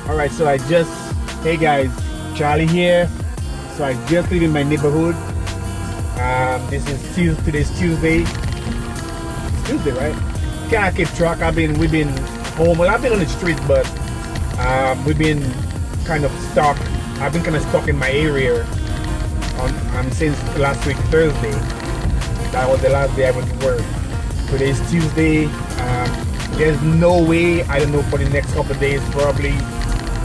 Alright, so hey guys, Charlie here. So I just live in my neighborhood. Today's Tuesday. It's Tuesday, right? Can't keep track. We've been home. Well, I've been on the street, but we've been kind of stuck. I've been kind of stuck in my area since last week, Thursday. That was the last day I went to work. Today's Tuesday. There's no way, I don't know, for the next couple of days, probably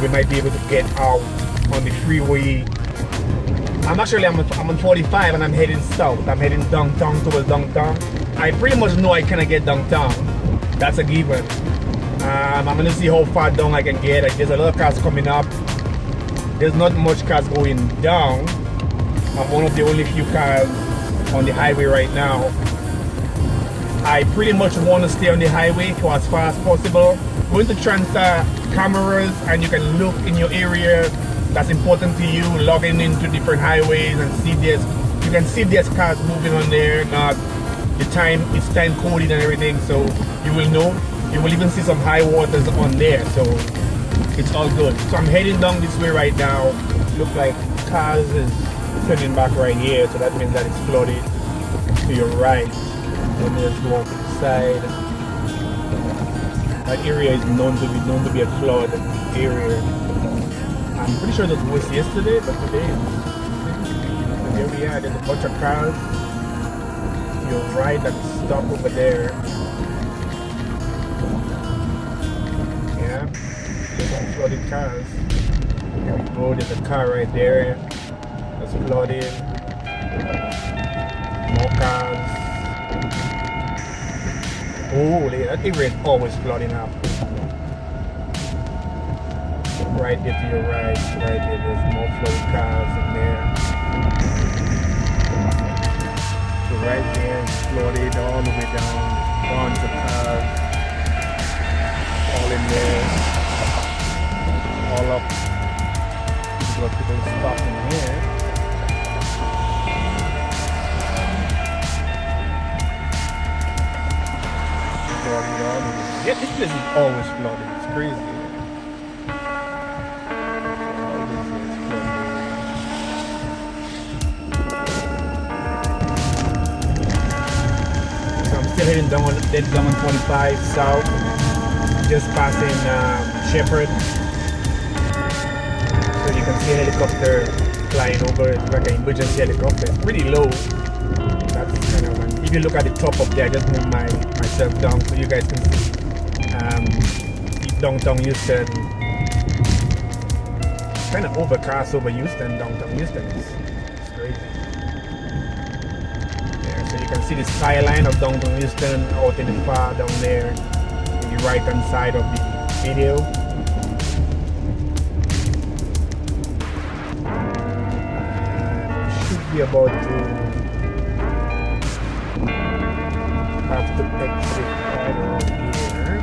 we might be able to get out on the freeway. I'm on 45 and I'm heading south. I'm heading downtown, towards downtown. I pretty much know I cannot get downtown. That's a given. I'm gonna see how far down I can get. There's a lot of cars coming up. There's not much cars going down. I'm one of the only few cars on the highway right now. I pretty much want to stay on the highway for as far as possible. Going to transfer cameras and you can look in your area that's important to you, logging into different highways and you can see there's cars moving on there, not the time, it's time coded and everything, so you will know. You will even see some high waters on there, so it's all good. So I'm heading down this way right now. Look like cars is turning back right here, so that means that it's flooded to your right. Let me just go off to the side. That area is known to be a flood area. I'm pretty sure that was yesterday, but today, here we are. There's a bunch of cars. To your right, that's stop over there. Yeah, there's some flooded cars. Here we go. There's a car right there that's flooded. More cars. Oh, that area is always flooding up. Right there to your right there, there's more flooded cars in there. So right there is flooded all the way down. Tons of cars. All in there. All up. There's a lot of people stuck in here. Yeah, this place is always flooded. It's crazy. So I'm still heading down 25 south, just passing Shepherd. So you can see a helicopter flying over. It's like an emergency helicopter. It's pretty low. That's kind of if you look at the top up there, I just move myself down so you guys can see downtown Houston. Kind of overcast over Houston, downtown Houston. It's crazy. Yeah, so you can see the skyline of downtown Houston out in the far down there, in the right hand side of the video. Should be about to have to exit right around here.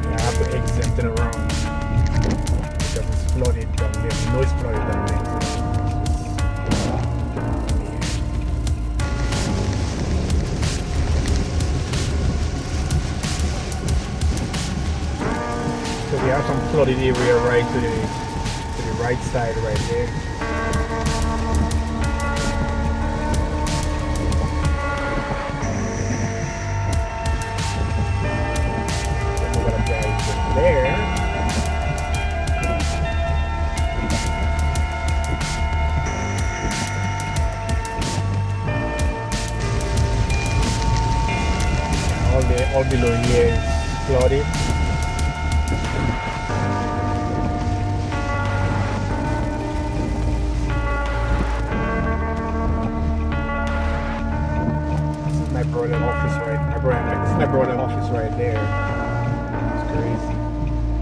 Yeah, I have to exit it around because it's flooded down there. You know it's flooded down there. So we have some flooded area right to the right side right there. We're gonna drive from there. All below here is flooded. My brother's office right there. It's crazy.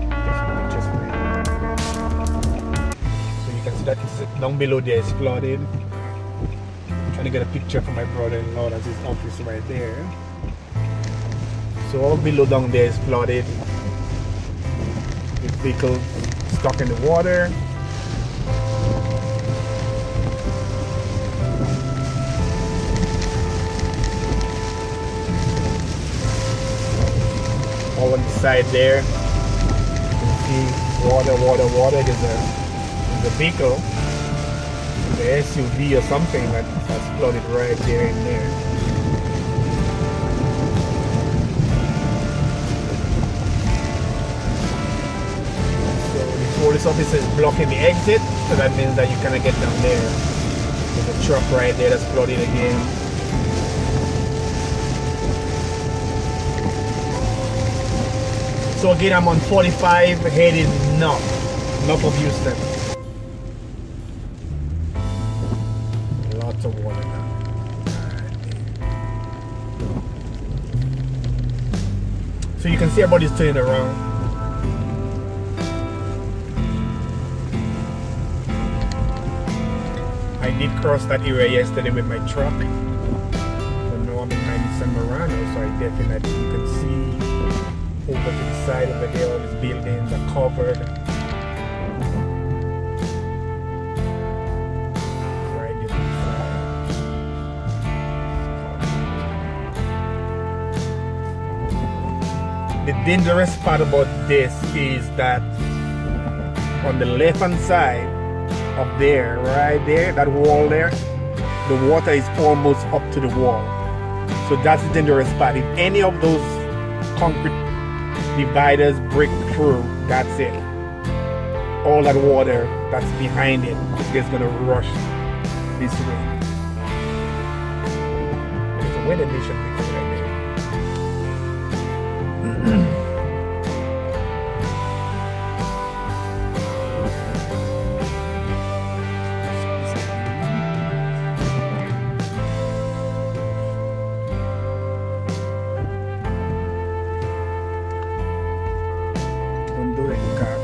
There's pictures for you. So you can see that it's down below there is flooded. I'm trying to get a picture from my brother-in-law. That's his office right there. So all below down there is flooded. The vehicle stuck in the water. side there. You can see water. There's a vehicle, the SUV or something that's flooded right there in there. Police officer is blocking the exit, so that means that you cannot get down there. There's a truck right there that's flooded again. So again, I'm on 45 heading north of Houston. Lots of water now. So you can see everybody's turning around. I did cross that area yesterday with my truck. So now I'm in my Nissan Murano, so I definitely, you can see over to the side over there, all these buildings are covered. Right there to the side. The dangerous part about this is that on the left hand side, up there, right there, that wall there, the water is almost up to the wall. So that's the dangerous part. If any of those concrete dividers break through, that's it. All that water that's behind it is gonna rush this way. There's a weather nation right there. Don't do it, car.